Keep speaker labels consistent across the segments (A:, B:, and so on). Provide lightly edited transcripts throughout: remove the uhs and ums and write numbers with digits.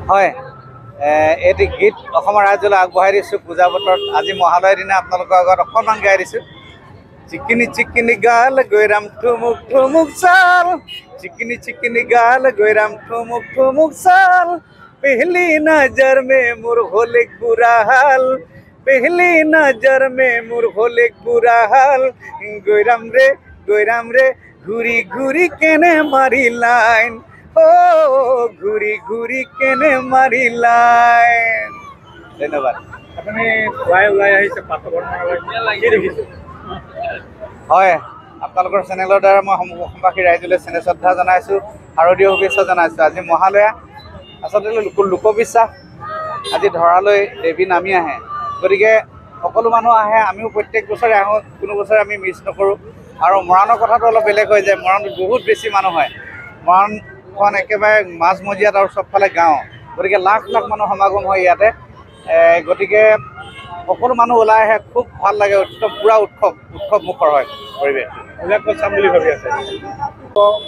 A: হয় এটি গীত অসমৰ ৰাইজলৈ আগবঢ়াই দিছোঁ পূজা বতৰত। আজি মহালয়ৰ দিনা আপোনালোকৰ আগত অকণমান গাই দিছোঁ। চিকিনি চিকিনি গাল গৈৰাম ঠুমুক ঠুমুক চাল, চিকিনি চিকিনি গাল গৈৰাম ঠুমুক ঠুমুক চাল, पहली नजर में मुर होले बुरा हाल, पहली नजर में मुर होले बुरा हाल, গৈরাম রে ঘুরি ঘুরি কেনে মারি লাইন, ও ঘুরি ঘুরি কেনে মারি লাইন। ধন্যবাদ।
B: আপুনি ওলাই আহিছে পাঠ্যক্ৰমৰ কি দেখিছে?
A: হয়, আপোনালোকৰ চেনেলৰ দ্বাৰা মই অসমবাসী ৰাইজলৈ চেনেল শ্ৰদ্ধা জনাইছোঁ, শাৰদীয় শুভেচ্ছা জনাইছোঁ। আজি মহালয়া আচলতে লোকবিশ্বাস। আজি ধৰালৈ দেৱী নামি আহে, গতিকে সকলো মানুহ আহে, আমিও প্ৰত্যেক বছৰে আহোঁ, কোনো বছৰে আমি মিছ নকৰোঁ। আৰু মৰাণৰ কথাটো অলপ বেলেগ হৈ যায়, মৰাণত বহুত বেছি মানুহ হয়। মৰাণখন একেবাৰে মাজমজিয়াত আৰু চবফালে গাঁও, গতিকে লাখ লাখ মানুহ সমাগম হয় ইয়াতে। গতিকে সকলো মানুহ ওলাই আহে, খুব ভাল লাগে, পূৰা উৎসৱ মুখৰ হয় পৰিৱেশটো।
B: ক'ত চাম বুলি ভাবি আছে?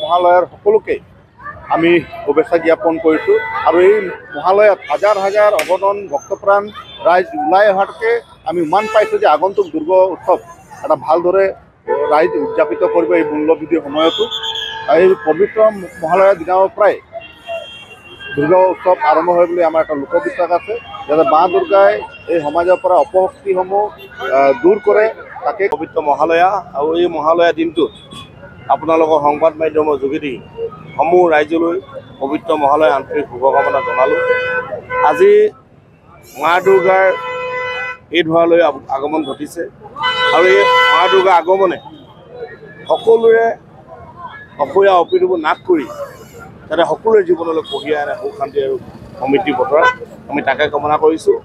C: মহালয়াৰ সকলোকে আমি শুভেচ্ছা জ্ঞাপন কৰিছোঁ। আৰু এই মহালয়াত হাজাৰ হাজাৰ অগণন ভক্তপ্ৰাণ ৰাইজ ওলাই অহাটোকে আমি মান পাইছোঁ যে আগন্তুক দুৰ্গা উৎসৱ এটা ভালদৰে ৰাইজ উদযাপিত কৰিব এই মূল্যবৃদ্ধিৰ সময়তো। এই পবিত্ৰ মহালয়াৰ দিনাৰ পৰাই দুৰ্গা উৎসৱ আৰম্ভ হয় বুলি আমাৰ এটা লোকবিশ্বাস আছে, যাতে মা দুৰ্গাই এই সমাজৰ পৰা অপশক্তিসমূহ দূৰ কৰে। তাকে
D: পবিত্ৰ মহালয়া, আৰু এই মহালয়া দিনটোত আপোনালোকৰ সংবাদ মাধ্যমৰ যোগেদি সমূহ ৰাইজলৈ পবিত্ৰ মহালয়া আন্তৰিক শুভকামনা জনালোঁ। আজি মা দুৰ্গাৰ এই ধৰালৈ আগমন ঘটিছে, আৰু এই মা দুৰ্গাৰ আগমনে সকলোৰে অসূয়া অপ্ৰীতিবোৰ নাশ কৰি যাতে সকলোৰে জীৱনলৈ কঢ়িয়াই আনে সুখ শান্তি আৰু সমৃদ্ধি বতৰা, আমি তাকে কামনা কৰিছোঁ।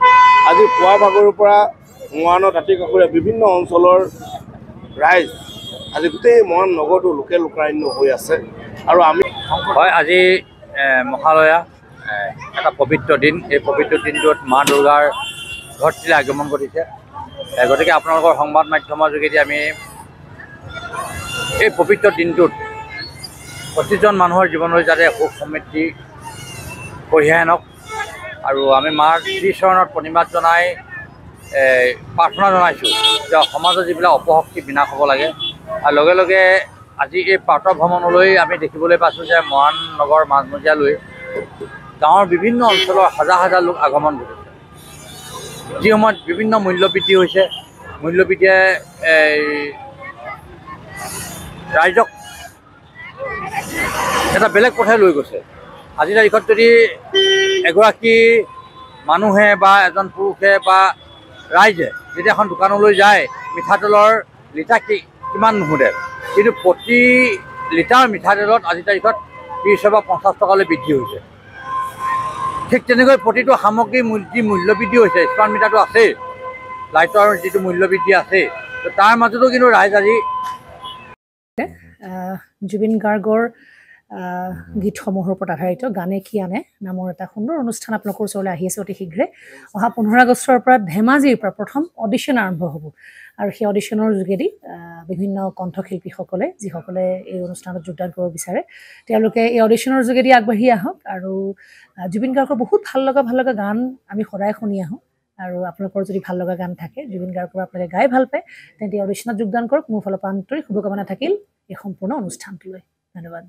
D: আজি পুৱা ভাগৰ পৰা মৰাণৰ দাঁতি কাষৰীয়া বিভিন্ন অঞ্চলৰ ৰাইজ আজি গোটেই মৰাণ নগৰটো লোকে লোকাৰণ্য হৈ আছে। আৰু আমি
E: হয়, আজি মহালয়া এটা পবিত্ৰ দিন। এই পবিত্ৰ দিনটোত মা দুৰ্গাৰ ঘৰটিলৈ আগমন ঘটিছে। গতিকে আপোনালোকৰ সংবাদ মাধ্যমৰ যোগেদি আমি এই পবিত্ৰ দিনটোত প্ৰতিজন মানুহৰ জীৱনলৈ যাতে সুখ সমৃদ্ধি কঢ়িয়াই আনক, আৰু আমি মাৰ শ্ৰীচৰণত প্ৰণিপাত জনাই প্ৰাৰ্থনা জনাইছোঁ যে সমাজৰ যিবিলাক অপশক্তি বিনাশ হ'ব লাগে। আৰু লগে লগে আজি এই প্ৰাতঃ ভ্ৰমণলৈ আমি দেখিবলৈ পাইছোঁ যে মৰাণ নগৰ মাজমজিয়ালৈ গাঁৱৰ বিভিন্ন অঞ্চলৰ হাজাৰ হাজাৰ লোক আগমন ঘটিছে। যি সময়ত বিভিন্ন মূল্যবৃদ্ধি হৈছে, মূল্যবৃদ্ধিয়ে ৰাইজক এটা বেলেগ পথে লৈ গৈছে। আজিৰ তাৰিখত যদি এগৰাকী মানুহে বা এজন পুৰুষে বা ৰাইজে যেতিয়া এখন দোকানলৈ যায়, মিঠাতেলৰ লিটাৰ কিমান নুসুধে, কিন্তু প্ৰতি লিটাৰ মিঠাতেলত আজিৰ তাৰিখত 30 বা 50 টকালৈ বৃদ্ধি হৈছে। ঠিক তেনেকৈ প্ৰতিটো সামগ্ৰীৰ যি মূল্যবৃদ্ধি হৈছে, স্মাৰ্ট মিটাৰটো আছেই, লাইটৰ যিটো মূল্যবৃদ্ধি আছে, তাৰ মাজতো কিন্তু ৰাইজ আজি
F: জুবিন গাৰ্গৰ গীতসমূহৰ ওপৰত আধাৰিত গানে কি আনে নামৰ এটা সুন্দৰ অনুষ্ঠান আপোনালোকৰ ওচৰলৈ আহি আছে অতি শীঘ্ৰে। অহা 15 আগষ্টৰ পৰা ধেমাজিৰ পৰা প্ৰথম অডিশ্যন আৰম্ভ হ'ব, আৰু সেই অডিশ্যনৰ যোগেদি বিভিন্ন কণ্ঠশিল্পীসকলে যিসকলে এই অনুষ্ঠানত যোগদান কৰিব বিচাৰে, তেওঁলোকে এই অডিশ্যনৰ যোগেদি আগবাঢ়ি আহক। আৰু জুবিন গাৰ্গৰ বহুত ভাল লগা গান আমি সদায় শুনি আহোঁ, আৰু আপোনালোকৰ যদি ভাল লগা গান থাকে, জুবিন গাৰ্গৰ আপোনালোকে গাই ভাল পায়, তেন্তে অডিশ্যনত যোগদান কৰক। মোৰ ফালৰ পৰা আন্তৰিক শুভকামনা থাকিল এই সম্পূৰ্ণ অনুষ্ঠানটোলৈ। ধন্যবাদ।